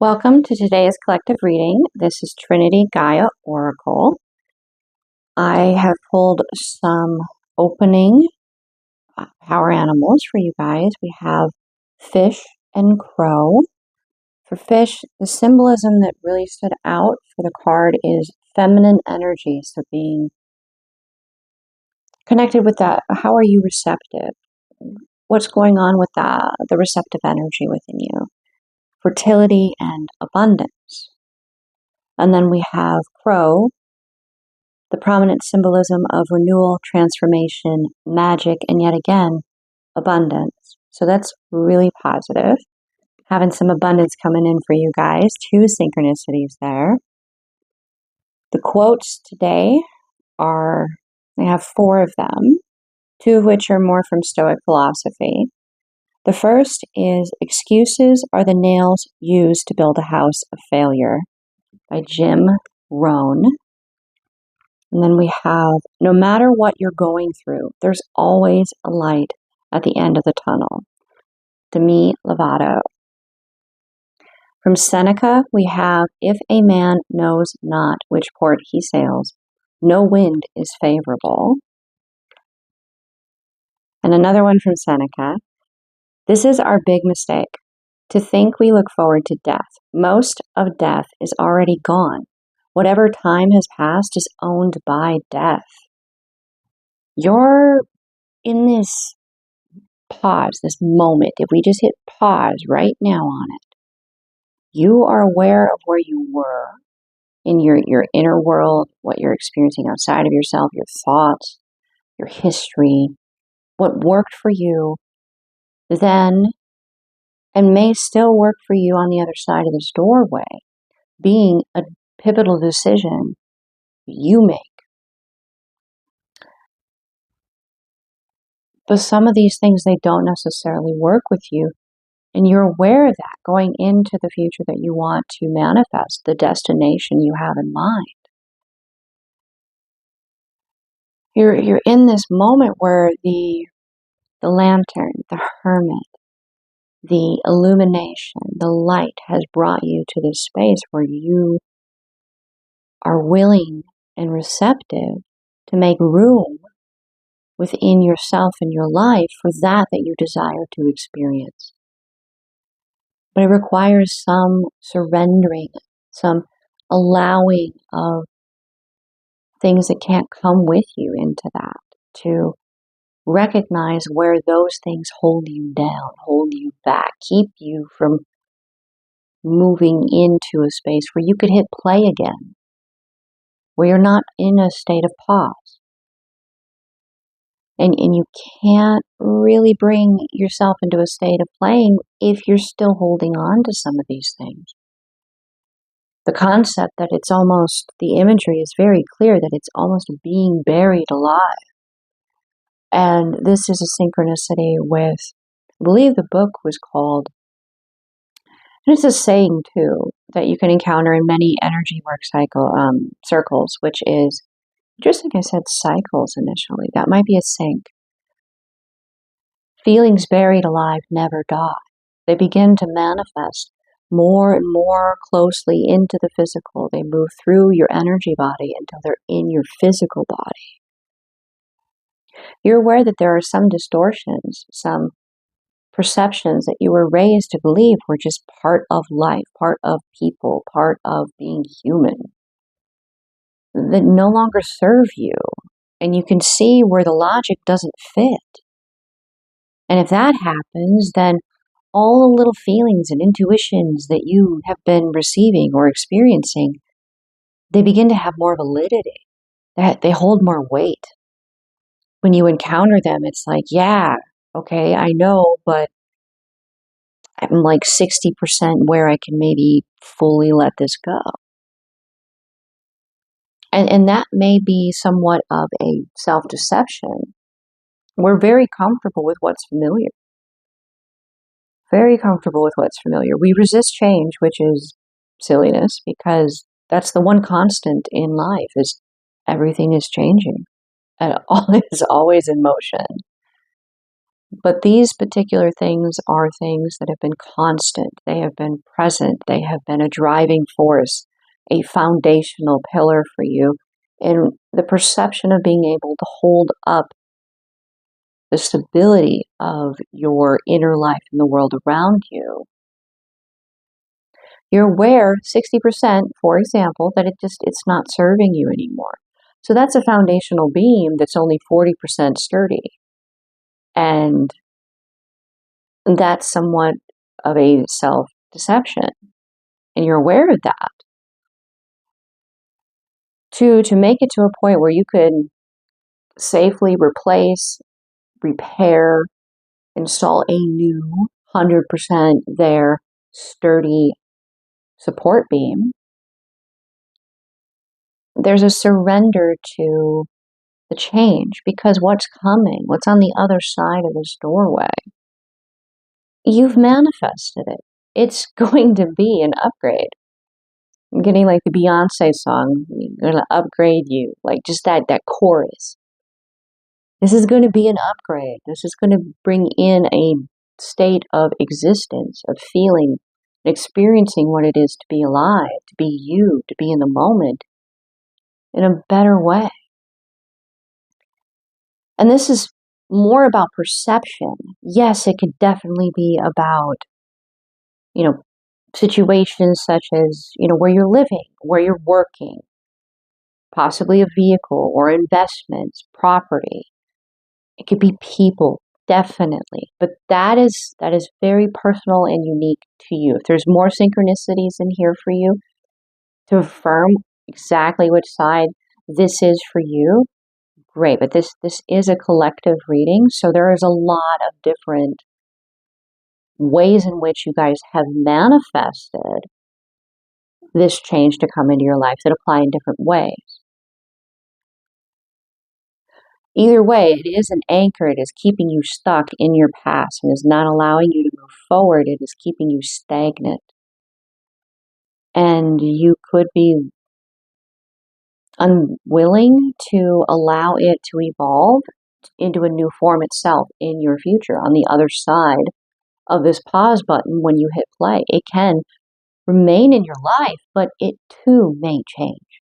Welcome to today's collective reading. This is Trinity Gaia Oracle. I have pulled some opening power animals for you guys. We have fish and crow. For fish, the symbolism that really stood out for the card is feminine energy. So being connected with that, how are you receptive? What's going on with the receptive energy within you? Fertility and abundance. And then we have crow, the prominent symbolism of renewal, transformation, magic, and yet again, abundance. So that's really positive. Having some abundance coming in for you guys. 2 synchronicities there. The quotes today I have 4 of them, 2 of which are more from Stoic philosophy. The first is, "Excuses are the nails used to build a house of failure," by Jim Rohn. And then we have, "No matter what you're going through, there's always a light at the end of the tunnel," Demi Lovato. From Seneca, we have, "If a man knows not which port he sails, no wind is favorable." And another one from Seneca, "This is our big mistake, to think we look forward to death. Most of death is already gone. Whatever time has passed is owned by death." You're in this pause, this moment. If we just hit pause right now on it, you are aware of where you were in your inner world, what you're experiencing outside of yourself, your thoughts, your history, what worked for you then and may still work for you on the other side of this doorway, being a pivotal decision you make. But some of these things, they don't necessarily work with you. And you're aware of that going into the future that you want to manifest, the destination you have in mind. You're in this moment where the lantern, the hermit, the illumination, the light has brought you to this space where you are willing and receptive to make room within yourself and your life for that you desire to experience. But it requires some surrendering, some allowing of things that can't come with you into that, to recognize where those things hold you down, hold you back, keep you from moving into a space where you could hit play again, where you're not in a state of pause. And you can't really bring yourself into a state of playing if you're still holding on to some of these things. The concept that it's almost, the imagery is very clear that it's almost being buried alive. And this is a synchronicity with, I believe the book was called, and it's a saying too, that you can encounter in many energy work circles, which is, just like I said, cycles initially. That might be a sync. Feelings buried alive never die. They begin to manifest more and more closely into the physical. They move through your energy body until they're in your physical body. You're aware that there are some distortions, some perceptions that you were raised to believe were just part of life, part of people, part of being human, that no longer serve you. And you can see where the logic doesn't fit. And if that happens, then all the little feelings and intuitions that you have been receiving or experiencing, they begin to have more validity. They hold more weight. When you encounter them, it's like, yeah, okay, I know, but I'm like 60% where I can maybe fully let this go. And that may be somewhat of a self-deception. We're very comfortable with what's familiar. Very comfortable with what's familiar. We resist change, which is silliness, because that's the one constant in life, is everything is changing. And all is always in motion. But these particular things are things that have been constant. They have been present. They have been a driving force, a foundational pillar for you in the perception of being able to hold up the stability of your inner life and the world around you. You're aware 60%, for example, that it's not serving you anymore. So that's a foundational beam that's only 40% sturdy. And that's somewhat of a self-deception. And you're aware of that. To make it to a point where you could safely replace, repair, install a new 100% there sturdy support beam, there's a surrender to the change, because what's coming, what's on the other side of this doorway, you've manifested it. It's going to be an upgrade. I'm getting like the Beyonce song, "We're gonna upgrade you," like just that chorus. This is going to be an upgrade. This is going to bring in a state of existence, of feeling, experiencing what it is to be alive, to be you, to be in the moment in a better way. And this is more about perception. Yes, it could definitely be about, situations such as, where you're living, where you're working, possibly a vehicle or investments, property. It could be people, definitely. But that is very personal and unique to you. If there's more synchronicities in here for you to affirm exactly which side this is for you, great. But this is a collective reading, so there is a lot of different ways in which you guys have manifested this change to come into your life that apply in different ways. Either way, it is an anchor. It is keeping you stuck in your past and is not allowing you to move forward. It is keeping you stagnant. And you could be unwilling to allow it to evolve into a new form itself in your future. On the other side of this pause button, when you hit play, it can remain in your life, but it too may change.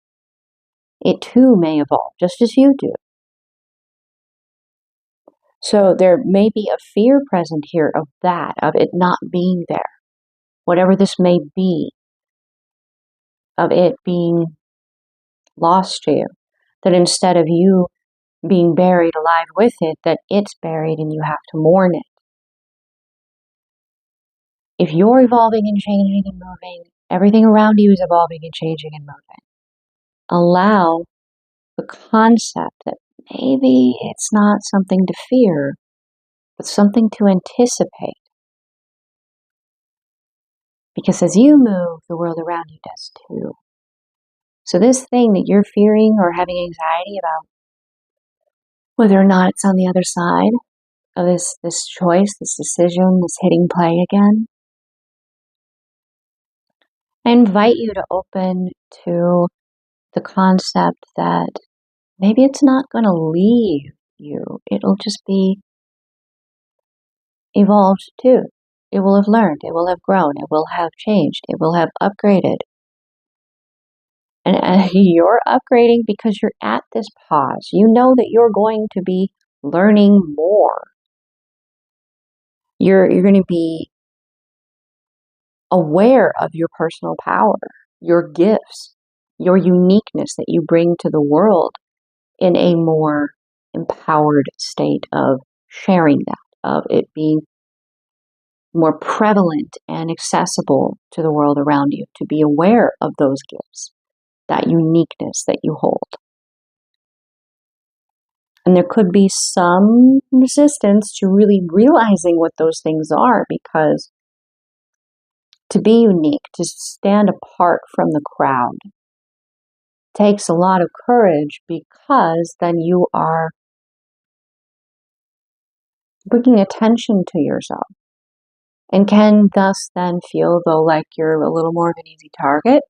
It too may evolve, just as you do. So there may be a fear present here of that, of it not being there, whatever this may be, of it being lost to you, that instead of you being buried alive with it, that it's buried and you have to mourn it. If you're evolving and changing and moving, everything around you is evolving and changing and moving. Allow the concept that maybe it's not something to fear, but something to anticipate. Because as you move, the world around you does too. So this thing that you're fearing or having anxiety about, whether or not it's on the other side of this choice, this decision, this hitting play again, I invite you to open to the concept that maybe it's not going to leave you. It'll just be evolved too. It will have learned. It will have grown. It will have changed. It will have upgraded. And you're upgrading because you're at this pause. You know that you're going to be learning more. You're going to be aware of your personal power, your gifts, your uniqueness that you bring to the world in a more empowered state of sharing that, of it being more prevalent and accessible to the world around you, to be aware of those gifts, that uniqueness that you hold. And there could be some resistance to really realizing what those things are, because to be unique, to stand apart from the crowd, takes a lot of courage, because then you are bringing attention to yourself and can thus then feel though like you're a little more of an easy target.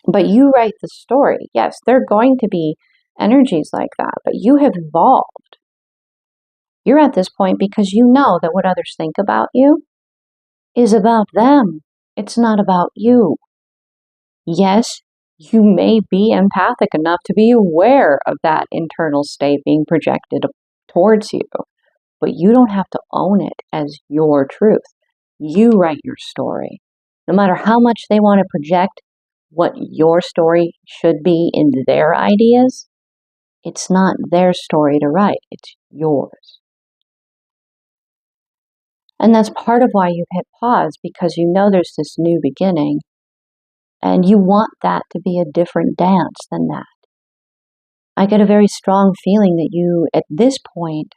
But you write the story. Yes, there are going to be energies like that, but you have evolved. You're at this point because you know that what others think about you is about them. It's not about you. Yes, you may be empathic enough to be aware of that internal state being projected towards you, but you don't have to own it as your truth. You write your story. No matter how much they want to project what your story should be in their ideas, it's not their story to write, it's yours. And that's part of why you've hit pause, because you know there's this new beginning, and you want that to be a different dance than that. I get a very strong feeling that you, at this point,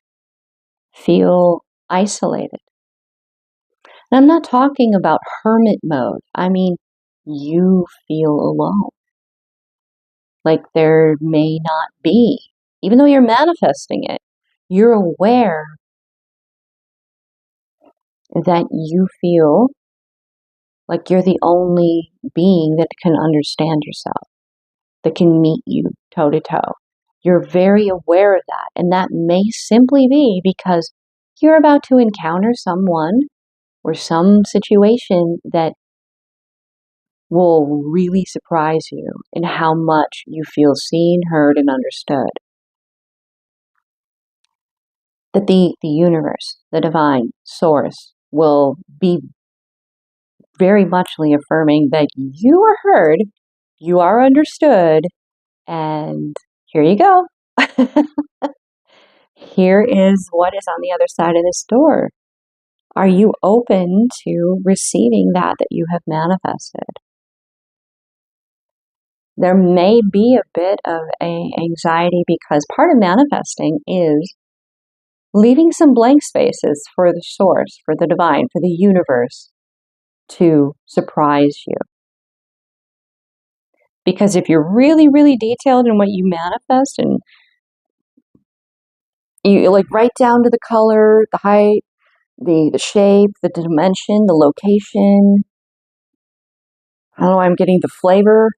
feel isolated. And I'm not talking about hermit mode. I mean, you feel alone. Like there may not be, even though you're manifesting it, you're aware that you feel like you're the only being that can understand yourself, that can meet you toe to toe. You're very aware of that. And that may simply be because you're about to encounter someone or some situation that will really surprise you in how much you feel seen, heard, and understood. That the universe, the divine source, will be very muchly affirming that you are heard, you are understood, and here you go. Here is what is on the other side of this door. Are you open to receiving that you have manifested? There may be a bit of anxiety because part of manifesting is leaving some blank spaces for the source, for the divine, for the universe to surprise you. Because if you're really, really detailed in what you manifest and you like right down to the color, the height, the shape, the dimension, the location, I don't know, I'm getting the flavor,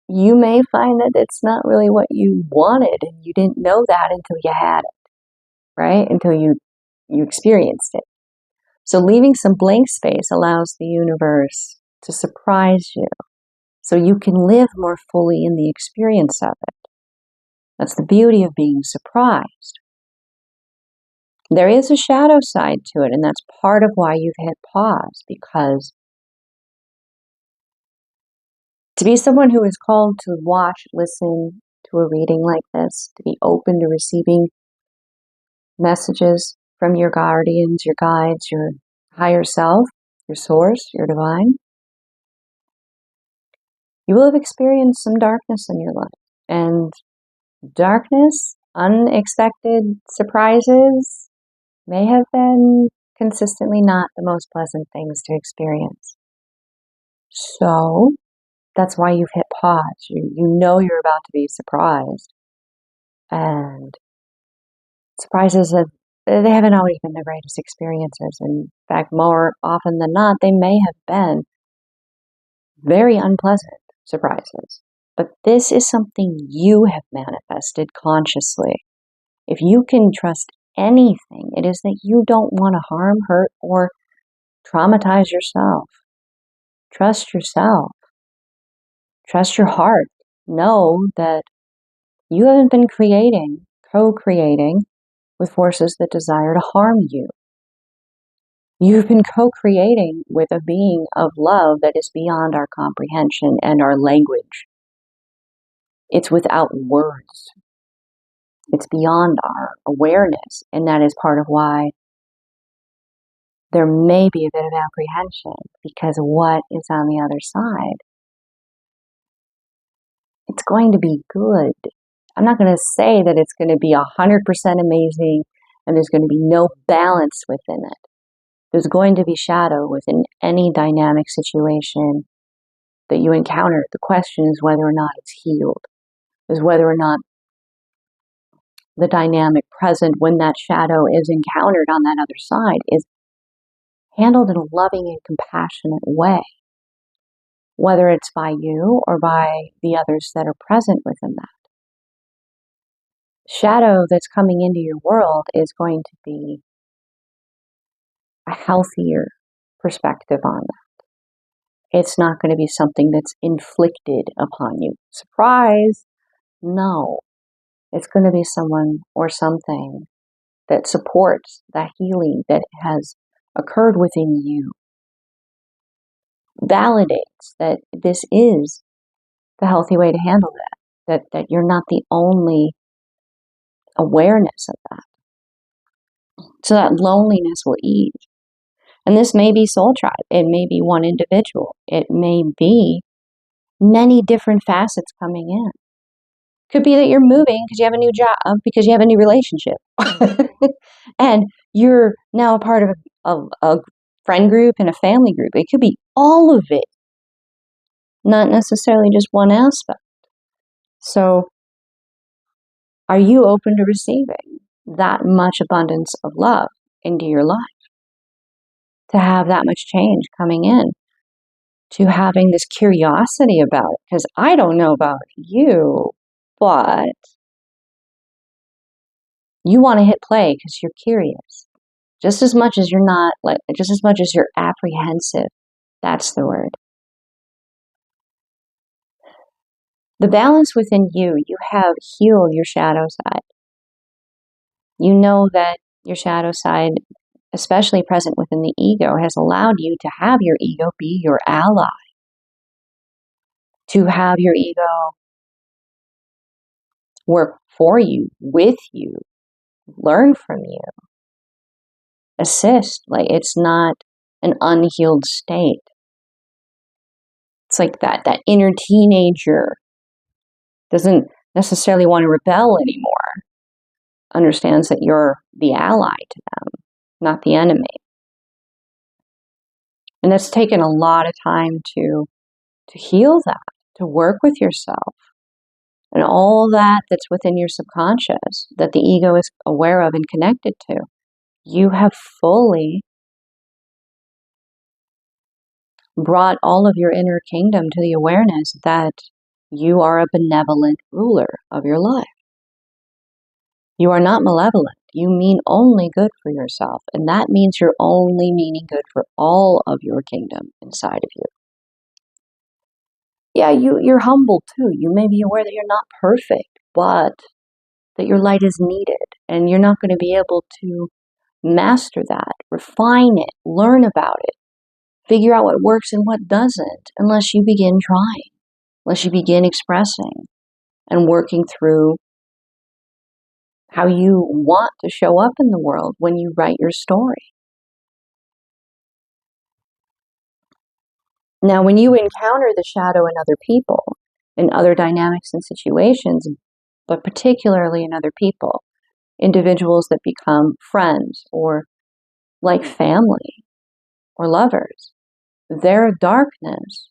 you may find that it's not really what you wanted and you didn't know that until you had it, right? Until you experienced it. So leaving some blank space allows the universe to surprise you so you can live more fully in the experience of it. That's the beauty of being surprised. There is a shadow side to it, and that's part of why you've hit pause, because to be someone who is called to watch, listen to a reading like this, to be open to receiving messages from your guardians, your guides, your higher self, your source, your divine, you will have experienced some darkness in your life. And darkness, unexpected surprises may have been consistently not the most pleasant things to experience. So that's why you've hit pause. You know you're about to be surprised. And surprises, they haven't always been the greatest experiences. In fact, more often than not, they may have been very unpleasant surprises. But this is something you have manifested consciously. If you can trust anything, it is that you don't want to harm, hurt, or traumatize yourself. Trust yourself. Trust your heart. Know that you haven't been co-creating with forces that desire to harm you. You've been co-creating with a being of love that is beyond our comprehension and our language. It's without words. It's beyond our awareness, and that is part of why there may be a bit of apprehension, because what is on the other side? It's going to be good. I'm not going to say that it's going to be 100% amazing and there's going to be no balance within it. There's going to be shadow within any dynamic situation that you encounter. The question is whether or not it's healed, is whether or not the dynamic present when that shadow is encountered on that other side is handled in a loving and compassionate way, whether it's by you or by the others that are present within that. shadow that's coming into your world is going to be a healthier perspective on that. It's not going to be something that's inflicted upon you. Surprise! No. It's going to be someone or something that supports that healing that has occurred within you. Validates that this is the healthy way to handle that you're not the only awareness of that. So that loneliness will ease. And this may be soul tribe. It may be one individual. It may be many different facets coming in. Could be that you're moving because you have a new job, because you have a new relationship. And you're now a part of a friend group and a family group. It could be all of it, not necessarily just one aspect. So are you open to receiving that much abundance of love into your life? To have that much change coming in? To having this curiosity about it? Because I don't know about you, but you want to hit play because you're curious. Just as much as you're apprehensive. That's the word. The balance within you have healed your shadow side. You know that your shadow side, especially present within the ego, has allowed you to have your ego be your ally. To have your ego work for you, with you, learn from you, assist. Like, it's not an unhealed state. It's like that inner teenager doesn't necessarily want to rebel anymore, understands that you're the ally to them, not the enemy. And it's taken a lot of time to heal that, to work with yourself. And all that's within your subconscious, that the ego is aware of and connected to, you have fully brought all of your inner kingdom to the awareness that you are a benevolent ruler of your life. You are not malevolent. You mean only good for yourself. And that means you're only meaning good for all of your kingdom inside of you. Yeah, you're humble too. You may be aware that you're not perfect, but that your light is needed. And you're not going to be able to master that, refine it, learn about it, figure out what works and what doesn't, unless you begin trying, unless you begin expressing and working through how you want to show up in the world when you write your story. Now, when you encounter the shadow in other people, in other dynamics and situations, but particularly in other people, individuals that become friends or like family or lovers, their darkness,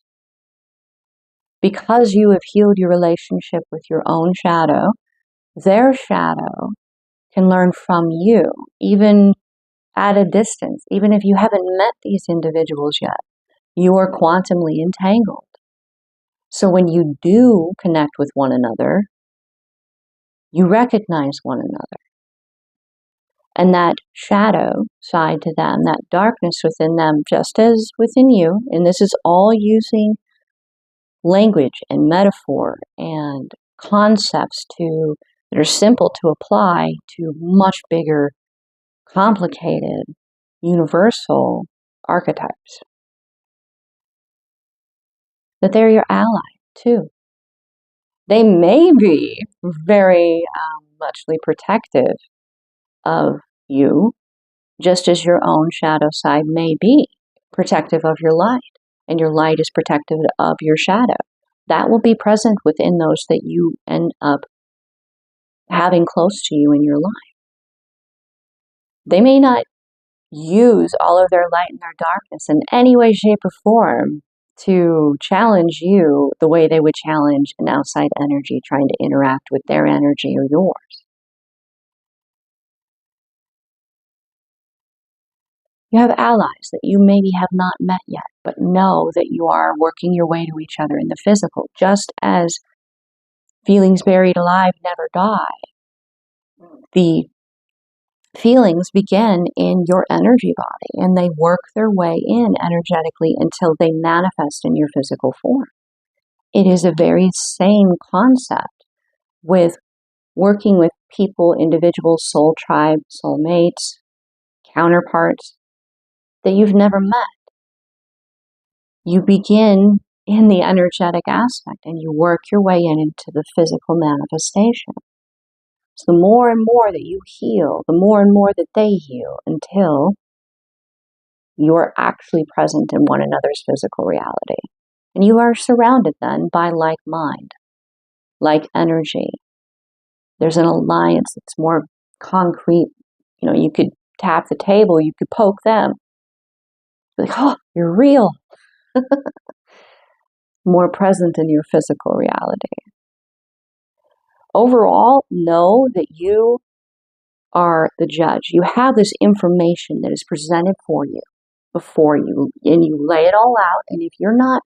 because you have healed your relationship with your own shadow, their shadow can learn from you, even at a distance, even if you haven't met these individuals yet. You are quantumly entangled. So when you do connect with one another, you recognize one another. And that shadow side to them, that darkness within them, just as within you, and this is all using language and metaphor and concepts that are simple to apply to much bigger, complicated, universal archetypes. That they're your ally too. They may be very muchly protective of you, just as your own shadow side may be protective of your light, and your light is protective of your shadow. That will be present within those that you end up having close to you in your life. They may not use all of their light and their darkness in any way, shape, or form to challenge you the way they would challenge an outside energy trying to interact with their energy or yours. You have allies that you maybe have not met yet, but know that you are working your way to each other in the physical, just as feelings buried alive never die. the feelings begin in your energy body, and they work their way in energetically until they manifest in your physical form. It is a very same concept with working with people, individuals, soul tribe, soulmates, counterparts that you've never met. You begin in the energetic aspect and you work your way into the physical manifestation. So the more and more that you heal, the more and more that they heal, until you are actually present in one another's physical reality. And you are surrounded then by like mind, like energy. There's an alliance that's more concrete. You know, you could tap the table, you could poke them. You're like, oh, you're real. More present in your physical reality. Overall, know that you are the judge. You have this information that is presented for you, before you, and you lay it all out. And if you're not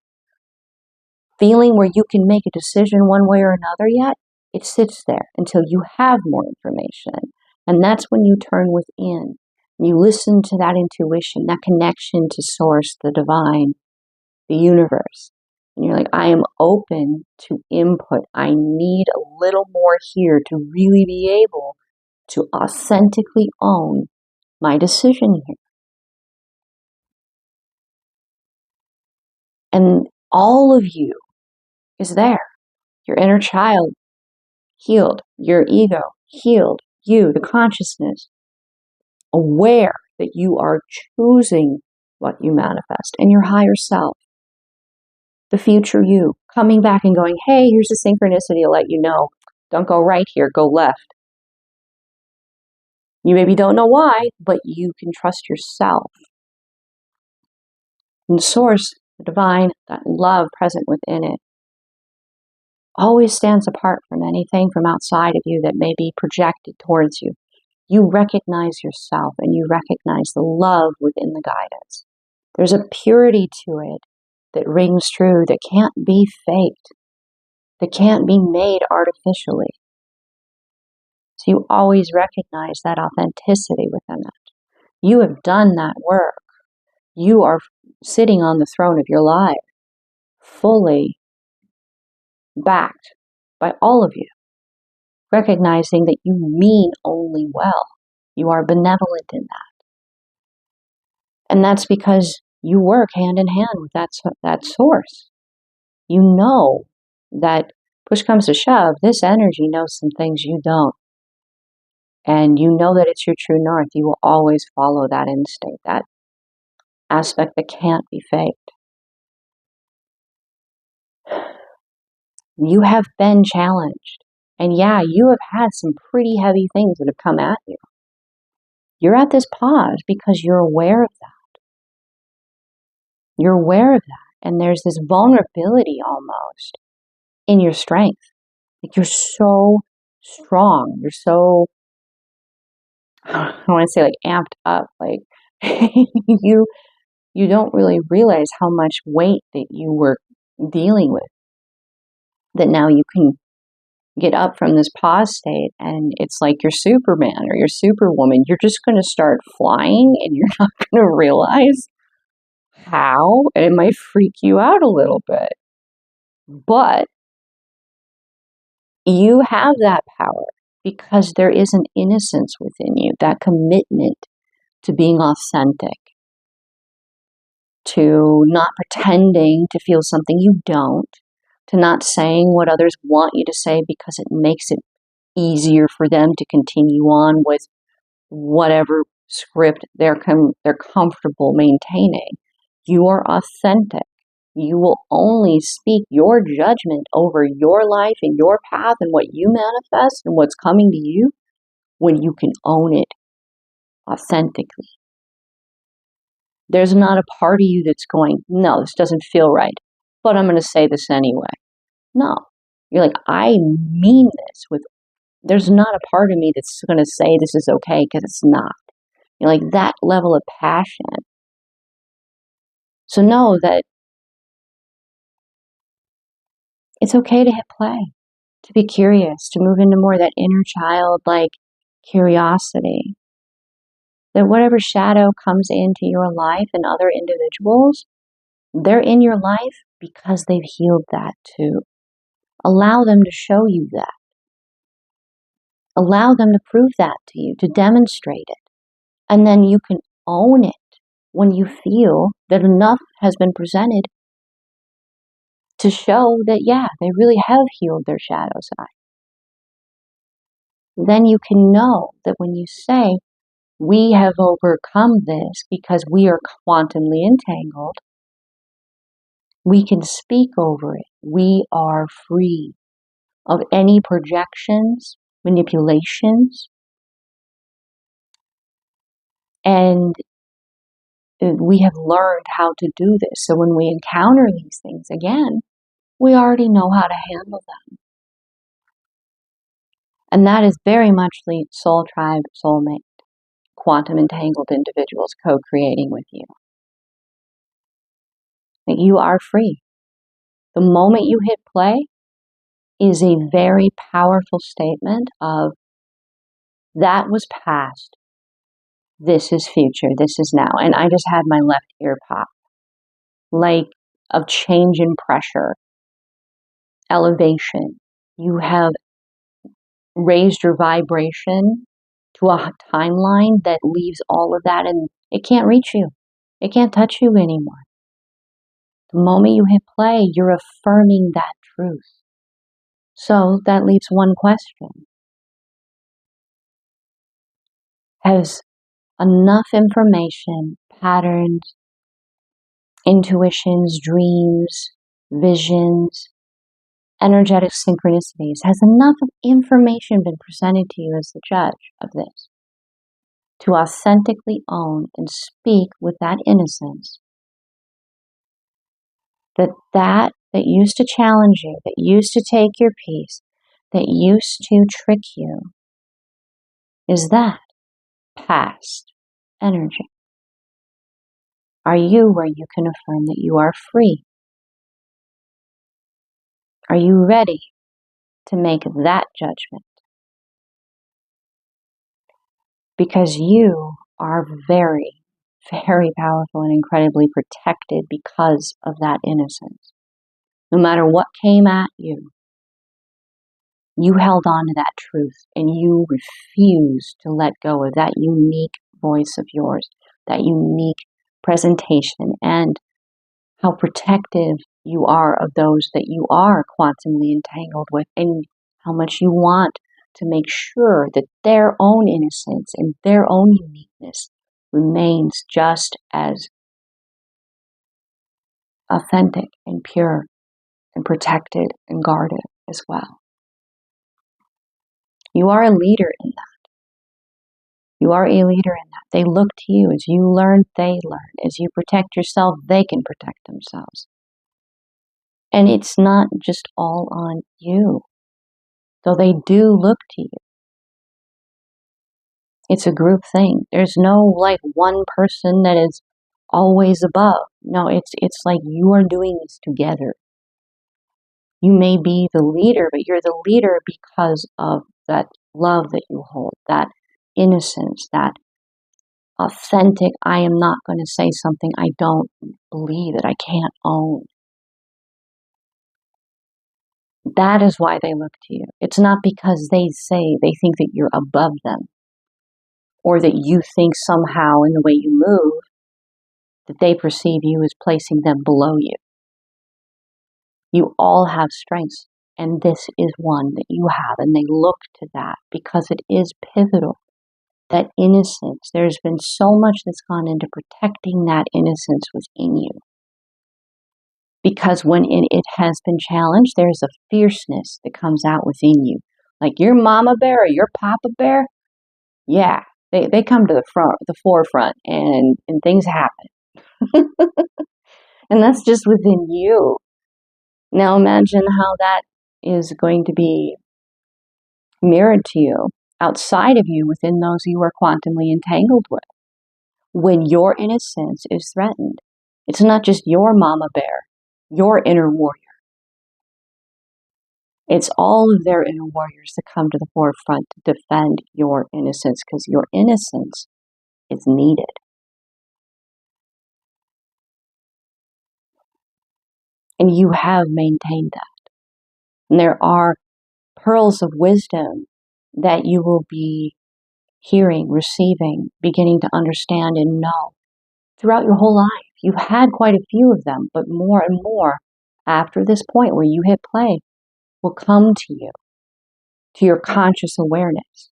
feeling where you can make a decision one way or another yet, it sits there until you have more information. And that's when you turn within. You listen to that intuition, that connection to source, the divine, the universe. And you're like, I am open to input. I need a little more here to really be able to authentically own my decision here. And all of you is there. Your inner child healed, your ego healed, you, the consciousness, aware that you are choosing what you manifest, and your higher self, the future you, coming back and going, hey, here's a synchronicity to let you know, don't go right here, go left. You maybe don't know why, but you can trust yourself. And the source, the divine, that love present within it, always stands apart from anything from outside of you that may be projected towards you. You recognize yourself and you recognize the love within the guidance. There's a purity to it that rings true, that can't be faked, that can't be made artificially. So you always recognize that authenticity within it. You have done that work. You are sitting on the throne of your life, fully backed by all of you, recognizing that you mean only well. You are benevolent in that. And that's because you work hand in hand with that source. You know that push comes to shove, this energy knows some things you don't. And you know that it's your true north. You will always follow that instinct, that aspect that can't be faked. You have been challenged. And yeah, you have had some pretty heavy things that have come at you. You're at this pause because you're aware of that. You're aware of that. And there's this vulnerability almost in your strength. Like you're so strong. You're so, I want to say like amped up. Like you don't really realize how much weight that you were dealing with. That now you can get up from this pause state and it's like you're Superman or you're Superwoman. You're just going to start flying and you're not going to realize how, and it might freak you out a little bit. But you have that power because there is an innocence within you, that commitment to being authentic, to not pretending to feel something you don't, to not saying what others want you to say because it makes it easier for them to continue on with whatever script they're comfortable maintaining. You are authentic. You will only speak your judgment over your life and your path and what you manifest and what's coming to you when you can own it authentically. There's not a part of you that's going, no, this doesn't feel right, but I'm going to say this anyway. No. You're like, I mean this with, there's not a part of me that's going to say this is okay because it's not. You're like that level of passion. So know that it's okay to hit play, to be curious, to move into more of that inner child, like curiosity. That whatever shadow comes into your life and other individuals, they're in your life because they've healed that too. Allow them to show you that. Allow them to prove that to you, to demonstrate it. And then you can own it when you feel that enough has been presented to show that, yeah, they really have healed their shadow side. Then you can know that when you say, we have overcome this because we are quantumly entangled, we can speak over it. We are free of any projections, manipulations, and we have learned how to do this. So when we encounter these things again, we already know how to handle them. And that is very much the soul tribe, soulmate, quantum entangled individuals co-creating with you. That you are free. The moment you hit play is a very powerful statement of that was past, this is future, this is now. And I just had my left ear pop, like of change in pressure, elevation. You have raised your vibration to a timeline that leaves all of that and it can't reach you. It can't touch you anymore. The moment you hit play, you're affirming that truth. So that leaves one question. Has enough information, patterns, intuitions, dreams, visions, energetic synchronicities, has enough information been presented to you as the judge of this to authentically own and speak with that innocence that used to challenge you, that used to take your peace, that used to trick you, is that past energy? Are you where you can affirm that you are free? Are you ready to make that judgment? Because you are very, very powerful and incredibly protected because of that innocence. No matter what came at you, you held on to that truth and you refused to let go of that unique voice of yours, that unique presentation, and how protective you are of those that you are quantumly entangled with, and how much you want to make sure that their own innocence and their own uniqueness remains just as authentic and pure and protected and guarded as well. You are a leader in that. You are a leader in that. They look to you. As you learn, they learn. As you protect yourself, they can protect themselves. And it's not just all on you, though they do look to you. It's a group thing. There's no like one person that is always above. No, it's like you are doing this together. You may be the leader, but you're the leader because of that love that you hold, that innocence, that authentic, I am not going to say something I don't believe, that I can't own. That is why they look to you. It's not because they think that you're above them, or that you think somehow in the way you move that they perceive you as placing them below you. You all have strengths, and this is one that you have, and they look to that because it is pivotal. That innocence, there's been so much that's gone into protecting that innocence within you. Because when it has been challenged, there's a fierceness that comes out within you. Like your mama bear or your papa bear, yeah, they come to the forefront, and things happen. And that's just within you. Now imagine how that is going to be mirrored to you outside of you, within those you are quantumly entangled with. When your innocence is threatened, it's not just your mama bear, your inner warrior. It's all of their inner warriors that come to the forefront to defend your innocence, because your innocence is needed. And you have maintained that. And there are pearls of wisdom that you will be hearing, receiving, beginning to understand and know throughout your whole life. You've had quite a few of them, but more and more after this point where you hit play will come to you, to your conscious awareness.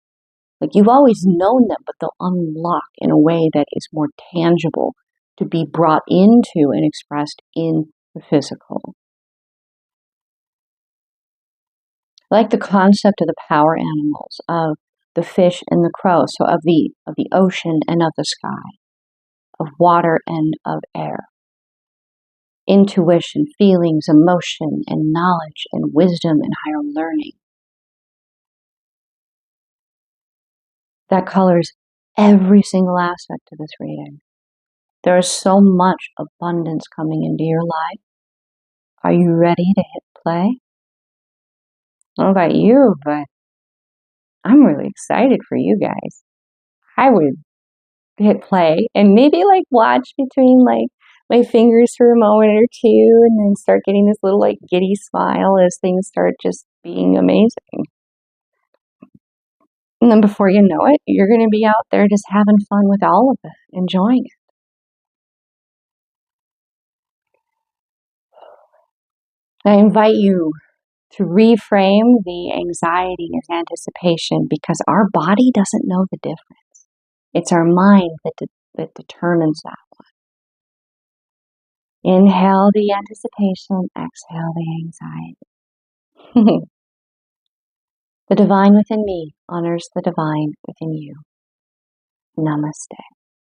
Like you've always known them, but they'll unlock in a way that is more tangible to be brought into and expressed in the physical. I like the concept of the power animals, of the fish and the crow, so of the ocean and of the sky, of water and of air. Intuition, feelings, emotion, and knowledge, and wisdom, and higher learning. That colors every single aspect of this reading. There is so much abundance coming into your life. Are you ready to hit play? I don't know about you, but I'm really excited for you guys. I would hit play and maybe like watch between like my fingers for a moment or two and then start getting this little like giddy smile as things start just being amazing. And then before you know it, you're going to be out there just having fun with all of it, enjoying it. I invite you to reframe the anxiety and anticipation, because our body doesn't know the difference. It's our mind that determines that one. Inhale the anticipation, exhale the anxiety. The divine within me honors the divine within you. Namaste.